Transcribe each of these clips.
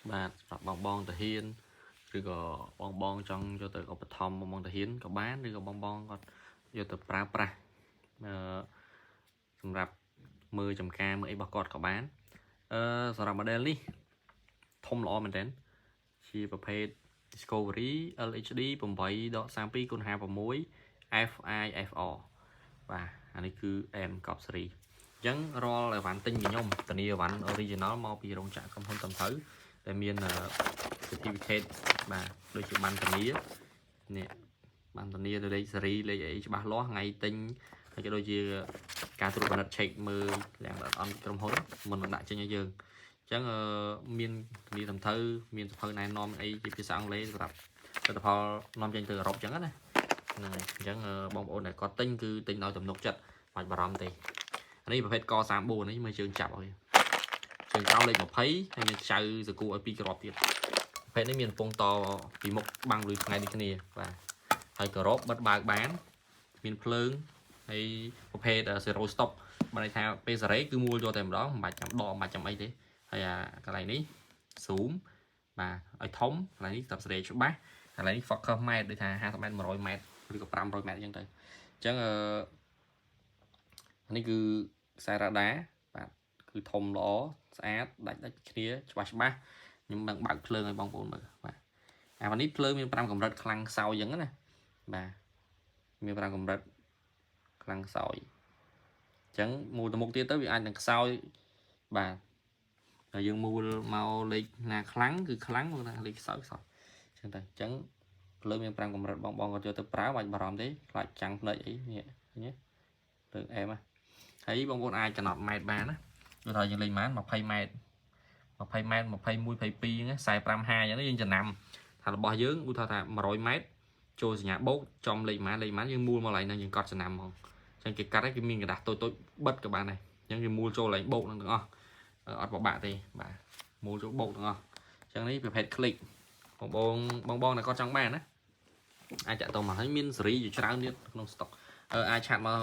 បាទសម្រាប់បងតាហ៊ានឬក៏បងចង់យកទៅឧបត្ថម្ភបងតាហ៊ានក៏បានឬក៏បងគាត់យកទៅប្រើប្រាស់សម្រាប់មើលចំការមើលអីរបស់គាត់ក៏បានសម្រាប់ model នេះធំល្អមែនទែនជាប្រភេទ Discovery LHD 8.32x56 FIFR បាទអានេះគឺ M កប់សេរីអញ្ចឹងរាល់អីវ៉ាន់ទិញពីខ្ញុំធានាអីវ៉ាន់ original មកពីរោងចក្រក្រុមហ៊ុនតំថៅដែលមាន certificate បាទដូចជាបានធានានេះបានធានាលេខសេរីលេខអីច្បាស់លាស់ថ្ងៃទិញហើយក៏ដូចជាការត្រួតពិនិត្យ check មើលទាំងអត់ក្រុមហ៊ុនមុននឹងដាក់ចេញឲ្យយើងអញ្ចឹងមានធានាតំថៅមានសភៅណែនាំអីជាភាសាអង់គ្លេសសម្រាប់លទ្ធផលនាំចេញទៅអឺរ៉ុបអញ្ចឹងណាហ្នឹងហើយអញ្ចឹងបងប្អូនដែលគាត់ទិញគឺទិញដោយទំនុកចិត្តបាច់បារម្ភទេអានេះប្រភេទក34នេះមើលជើងចាប់ឲ្យជើងក្រោមលេខ20ហើយមានខ្ចៅសកួរឲ្យ2គ្រាប់ទៀតប្រភេទនេះមានកំពង់តពីមុខបាំងលុយថ្ងៃដូចគ្នាបាទហើយក៏រ៉ូបបិទបើកបានមានភ្លើងហើយប្រភេទ zero stop បានន័យថាពេលសេរីគឺមួលយកតែម្ដងមិនបាច់ចាំដកមិនបាច់ចាំអីទេហើយអាកន្លែងនេះ zoom បាទឲ្យធំកន្លែងនេះតាមសេរីច្បាស់កន្លែងនេះ focus ម៉ែត្រដូចថា50ម៉ែត្រ100ម៉ែត្រឬក៏500ម៉ែត្រអញ្ចឹងទៅអញ្ចឹងនេះគឺខ្សែរ៉ាដាបាទគឺធំល្អស្អាតដាច់គ្នាច្បាស់ខ្ញុំនឹងបើកភ្លើងឲ្យបងប្អូនមើលបាទអានេះភ្លើងមាន5កម្រិតខ្លាំងខ្សោយអញ្ចឹងណាបាទមាន5កម្រិតខ្លាំងខ្សោយអញ្ចឹងមូលទៅមុខទៀតទៅវាអាចនឹងខ្សោយបាទតែយើងមូលមកលេខណាខ្លាំងគឺខ្លាំងមកណាលេខខ្សោយអញ្ចឹងទៅអញ្ចឹងភ្លើងមាន5កម្រិតបងគាត់យកទៅប្រើបាច់បារម្ភទេខ្លាចចាំងភ្នែកអីនេះឃើញទេភ្លើងអែមហើយបងប្អូនអាចកំណត់ម៉ែត្របានណាដូចថាយើងលេងបាន20ម៉ែត្រ20ម៉ែត្រ21 22អញ្ចឹង45 50អញ្ចឹងយើងចំណាំថារបស់យើងឧទាហរណ៍ថា100ម៉ែត្រចូលសញ្ញាបូកចំលេខម៉ានយើងមូលមកឡើងហ្នឹងយើងកត់ចំណាំហ្មងអញ្ចឹងគេកាត់ឲ្យគេមានកระดาษតូចបិទក៏បានដែរអញ្ចឹងគេមូលចូលឡើងបូកហ្នឹងទាំងអស់អត់ពិបាកទេបាទមូលចូលបូកទាំងអស់អញ្ចឹងនេះប្រភេទ click បងដែលគាត់ចង់បានណាអាចចាក់តមកហើយមានសេរីជាច្រើនទៀតក្នុង stock អាចឆាតមក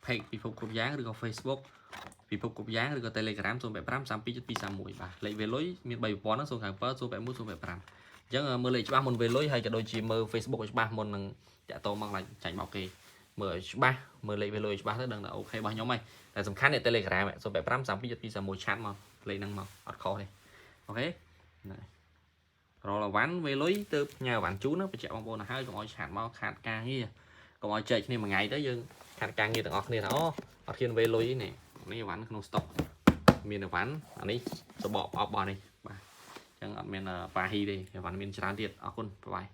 page ពិភពគ្រប់យ៉ាងឬក៏ Facebook ពិភពគ្រប់យ៉ាងឬក៏ Telegram 085 327231បាទលេខវេលុយមាន3ប្រព័ន្ធហ្នឹង097 081 085អញ្ចឹងមើលលេខច្បាស់មុនវេលុយហើយក៏ដូចជាមើល Facebook ឲ្យច្បាស់មុននឹងចាក់តមកឡើងចាញ់មកគេមើលឲ្យច្បាស់មើលលេខវេលុយឲ្យច្បាស់ទៅដឹងថាអូខេរបស់ខ្ញុំហើយតែសំខាន់នេះ Telegram 085 327231ឆាតមកលេខហ្នឹងមកអត់ខុសទេអូខេណារលវ៉ាន់វេលុយទៅផ្ញើវ៉ាន់ជូនណាបញ្ជាក់បងប្អូនទៅហើយកុំឲ្យឆាតមកខាតការងារកុំឲ្យចែកគ្នាមួយថ្ងៃទៅយើងខាត់ការងារទាំងអស់គ្នាថាអូអត់ហ៊ានវេលុយនេះអវ៉ាន់ក្នុង stock មានអវ៉ាន់អានេះសបកអបរបស់នេះបាទអញ្ចឹងអត់មានប៉ាហ៊ីទេអវ៉ាន់មានច្រើនទៀតអរគុណបាយ